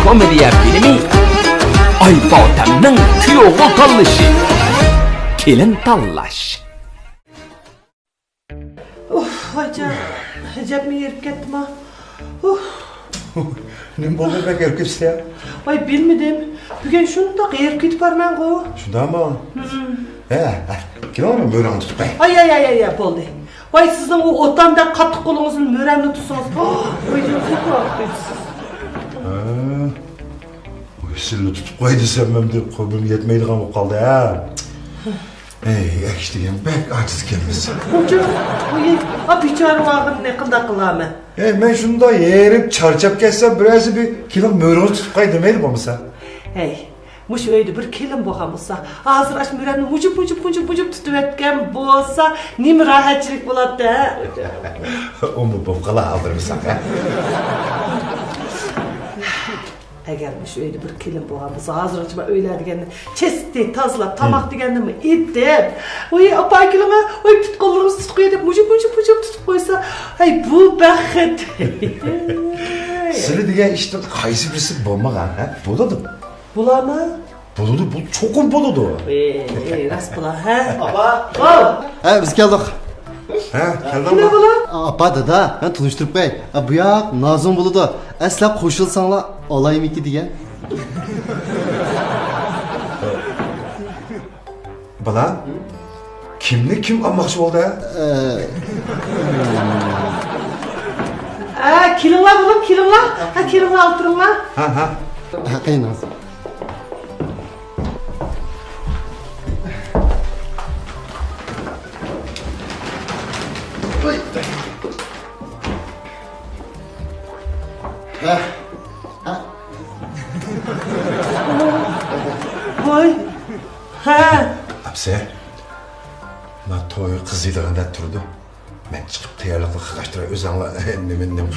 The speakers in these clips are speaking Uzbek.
komediya filmi Aybotamning kuyovi tanlashi. Kelin tanlash. Hacap mı yerip kettim ha? Ne boldu pek erip ketsin ya? Ay bilmedim. Bugün şunu da yerip ketip barman go. Şundan mı? Kim onu mörağını tutup bay? Ay boldu. Vay sizin o otanda katı kolunuzun möremini tutsanız. Ay çok Silli tutup koydu sen ben de kolum yetmeydi ama kaldı ha. Ekştigen pek aciz kendisi. Hocam, o biçare vağın ne kılda kılamı? Ben şunda yerip çarçap kessem biraz bir kilo mörağını tutup koy demeydim ama sen. Muş öyle bir kelim boğamızsa, ağzır aç müremni mucup tutup etken bolsa, nimi rahatçılık buladı da. O mu bokala alır mısın ha? Eğermiş öyle bir kelim boğamızsa, ağzır açma öyle digende, çesti, tazlap, tamak digende mi idip. Oy apay kilime, oy pit kollarımızı tutup edip, mucup tutup koysa, ay bu bakıt. Seni diye işte kayısı birisi bulmak ha? Buladı. Bulama? Buladı, bu çok buladı. Rast bula ha? Baba! Biz geldik. Geldin Kime mi? bula? Apa dada, ben tanıştırıp bey. Bu ya Nazım buludu. Esla koşulsanla olayım iki diye. Bana? Kimni kim almakçı oldu ya? Kilimla bulum, kilimla. Kilimla altırımla. Ha. Hakikaten Nazım. Oy. Hapse. Ma toy kızıydığında turdu. Ben çıkıp teyarlıkla kaçtıra özanla ennem.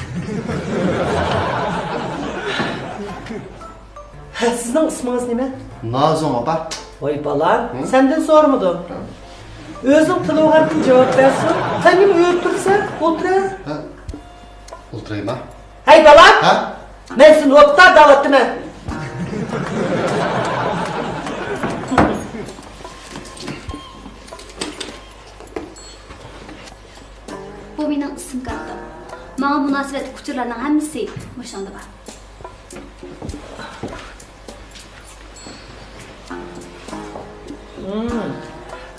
Sizin isminiz ne mi? Nazım apa. Oy balan, senden sormadım. Özüm tılıvardın cevap versin. Sen kim öğütürsen, otur. Ultrayım ha. Hey balan! Ha? Ben seni oktar davettim ha. Bu mening ism kartam. Manga munosabat kuchurlarning hammasi o'shanda bor.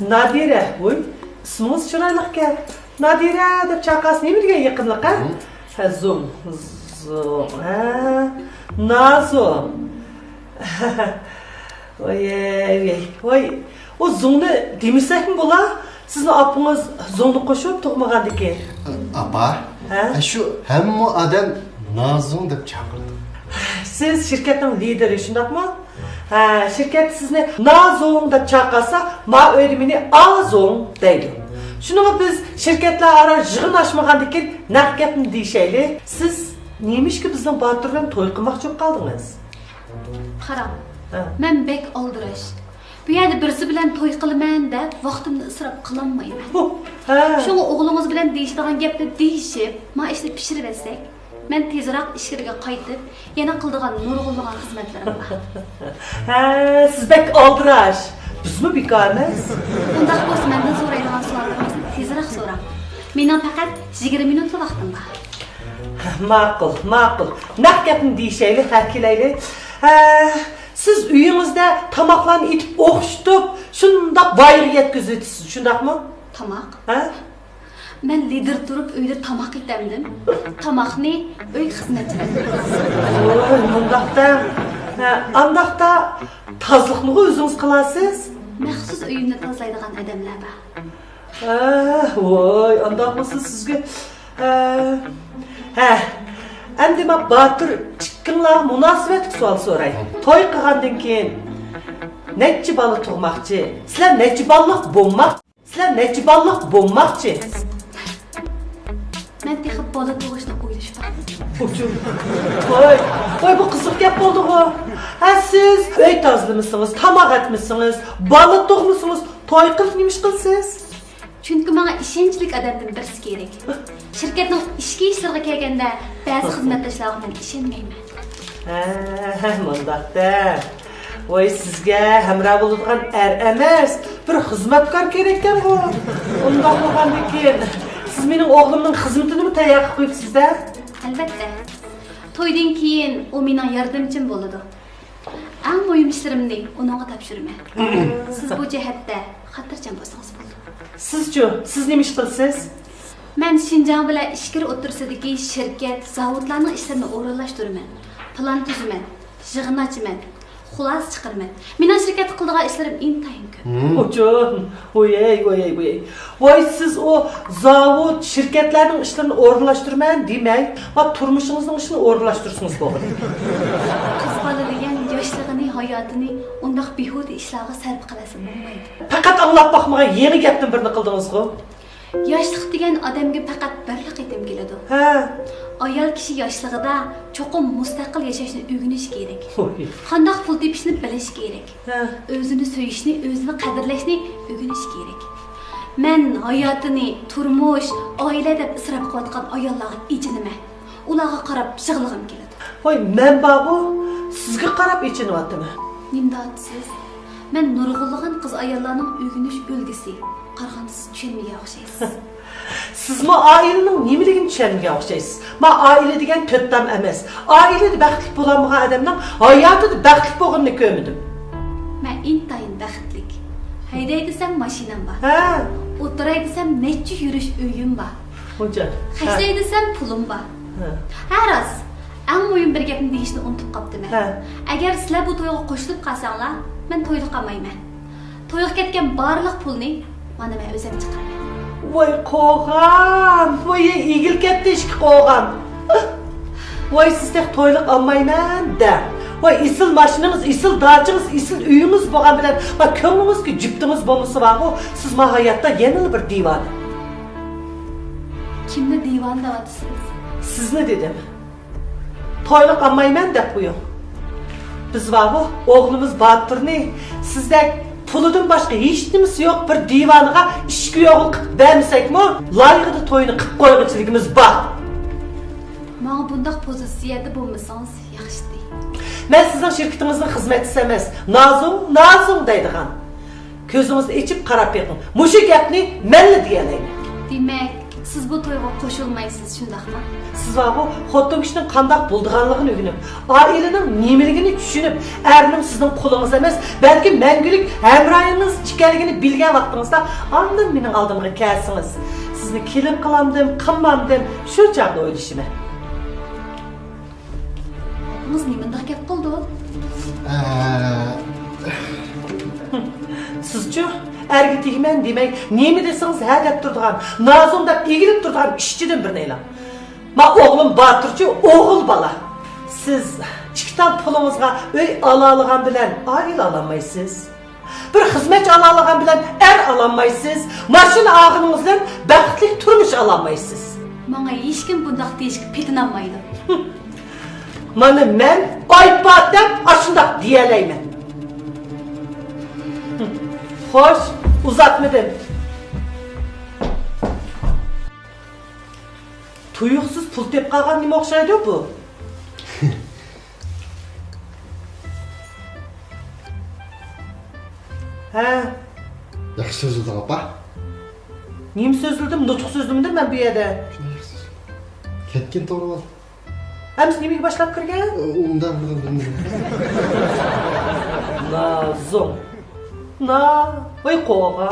Nadire, oy, isminiz chiroyli ekan. Nadira deb chaqasi nima degan yaqinlik ha? Zum. Nazum. Oy. O zungni demisakmi bo'la? Sizni opingiz zungni qo'shib tug'magan ekan. Apa. Şu hem adam Nazım deb chaqirdi. Siz şirketin lideri shundaqmi? Şirket sizni Nazum deb chaqirsa, ma o'yrimini Azum deydi. Şunu biz şirketler ara yig'in ochmagan ekan, naq gapni deyishayli. Siz neymiş ki bizden Batur bilan to'y qilmoqchi bo'lib qoldingiz? Qaram. Men bek oldirash. Bu yerda birisi bilan to'y qilaman deb vaqtimni isrof qilolmayman. Shunga o'g'lingiz bilan deyishadigan gapni deyishib, men ishni pishirib etsak, men tezroq ishga qaytib, yana qiladigan nurg'unlagan xizmatlarim bor. Siz bek oldirash. Bizmi bekormiz? Undaq bo'lsa mendan so'raydigan savollaringizni tezroq so'rang. Mening faqat 20 minutlik vaqtim bor. Ma'qul. Naq gapni deyishayli, kelayli. Siz uyingizda tomoqlarni itib o'xshitib, shundoq voyaga yetkazasiz, shundaqmi? Tomoq? Men lider turib uyda tomoq etamdim. Tomoqni uy xizmatchilari. Andaqda tozliqni o'zingiz qilasiz? Maxsus uyimni tozalaydigan odamlar bor. Voy, andaqmisiz sizga? Endi men Batur chiqqinlar munosabatga savol so'ray. To'y qilgandan keyin necha bola tug'moqchi? Sizlar necha balliq bo'lmoqchi? Men texib bola tug'ishni o'ylashdim. Voy bu qiziq gap bo'ldi-ku. Siz uy tozlamışsınız, tomoq etmişsiniz, bola tug'mişsiniz, to'y qilib nima ish qilsiz? Çünkü bana işençlik adamdan birisi gerek. Şirketning ishki ishlariga kelganda ba'zi xizmatdoshlarga men ishonmayman. Mundaqda. Voy sizga hamroh bo'ladigan emas, bir xizmatkor kerak ekan bu. Undaq bo'lgandan keyin siz mening o'g'limning xizmatini mi tayyor qilib qo'yibsiz-da? Albatta. To'ydan keyin u mening yordamchim bo'ladi. Eng muhim ishlarimni uningga topshiraman. Siz bu jihatda xotirjam bo'lsangiz bo'ldi. Sizchu, siz nima ish qilsiz? Men Şinjan bilan ishkir o'tirsidagi shirkat, zavodlarning ishlarini o'rinlashtiraman. Plan tuzaman, yig'in ochaman, xulos chiqarman. Mening shirkat qiladigan ishlarim intayin ko'p. Oçun, voy siz o zavod, şirketlerinin işlerini o'rinlashtirman demek, va turmushingizning ishini o'rinlashtirsangiz bo'ladi. Qiz bola degan yoshligini, hayotini undaq behuda ishlarga sarf qilasa bo'lmaydi. Faqat anglab boqmagan yeni gapdan birini qildingiz-ku. Yoshlik degan odamga faqat birlik etim keladi. Ha. Ayol kishi yoshligida cho'qim mustaqil yashashni o'rganish kerak. Oy. Qandoq pul tepishni bilish kerak. Ha. O'zini so'yishni, o'zini qadrlashni o'rganish kerak. Men hayotini, turmush, oila deb isrof qilayotgan ayollarga ijinaman. Ularga qarab yig'lig'im keladi. Voy, men babu sizga qarab ichinyaptimi? Nimdatsiz? Men nurg'ulg'an qiz ayollarning o'rganish o'lgisi. Qarag'anda siz tushunmagan o'xshaysiz. Siz mi ailenin nimeligini tushunmagan o'xshaysiz. Ma aile degan to'ttam emas. Ailede baxtli bo'lmagan odamning hayotida baxtli bo'lganini ko'rmadim. Men intayin baxtlik. Hayday desam mashinam bor. Ha. O'tiray desam necha yurish uyim bor. Hoca. Qashlay desam pulim bor. Ha rost. Eng muhim bir gapni deyishni unutib qopdim. Ha. Agar sizlar bu to'yga qo'shilib qolsanglar, men to'yda qolmayman. To'yga ketgan barliq pulni mana men o'zim chiqaraman. Voy qo'g'am, voy egil ketdi ishki qo'g'am. Voy sizdek to'yliq olmayman da. Voy isil mashinangiz, isil dachingiz, isil uyingiz bo'lgan bilan va ko'nglingizga jiptingiz bo'lmasa va siz ma hayotda yana bir divan. Kimni divan deyapsiz? Sizni dedim. To'yliq olmayman deb qo'ying. Biz va o'g'limiz Baturni sizdek pulidan başka hiç nimesi yok bir divanıga işki yo'g'il qilib bermasakmi, loyihada to'yini qilib qo'yguchiligimiz bor. Menga bundaq pozitsiyada bo'lmasangiz yaxshi deydi. Men sizning shirkatingizning xizmatchisi emas, Nazum deydigan. Ko'zingizni ochib qarab beqing. Mushu gapni menla deyalayman. Demak, siz bu to'yga qo'shilmaysiz, shundaqmi? Siz va bu xotin kishining qandoq bo'lganligini o'rganib, oilaning nimaligini tushunib, erning sizning qo'lingiz emas, balki mangulik hamrohingiz ekanligini bilgan vaqtingizda ondan mening oldimga kelsangiz, sizni kelin qilamdim, qilmamdim, shu chaqda o'ylashiman. Siz nimandaq gap qildi? Sizchi erga tegman demak, nima desangiz ha deb turadigan, Nazum deb egilib turadigan ishchidan birini e'lon. Ma o'g'lim Baturchi, o'g'il bola. Siz chiqtan pulingizga uy ololgan bilan oila ololmaysiz. Bir xizmatchi ololgan bilan ololmaysiz. Mashina og'iningiz bilan baxtli turmush ololmaysiz. Menga hech kim bundaq deyishga petinolmaydi. Mana men oypat deb ashundaq deyalayman. Xo'sh, uzatmadim. Tuyuqsiz pul tep qolgan nima o'xshaydi bu? Ha, Yaxshi so'zlading opa. nima so'zladim, nutq so'zladimdir men bu yerda. Ketgan to'g'ri bo'ldi. Hamsi nimaga boshlab kirgan? Undan bilmadim. Nazum. Voy qo'g'a.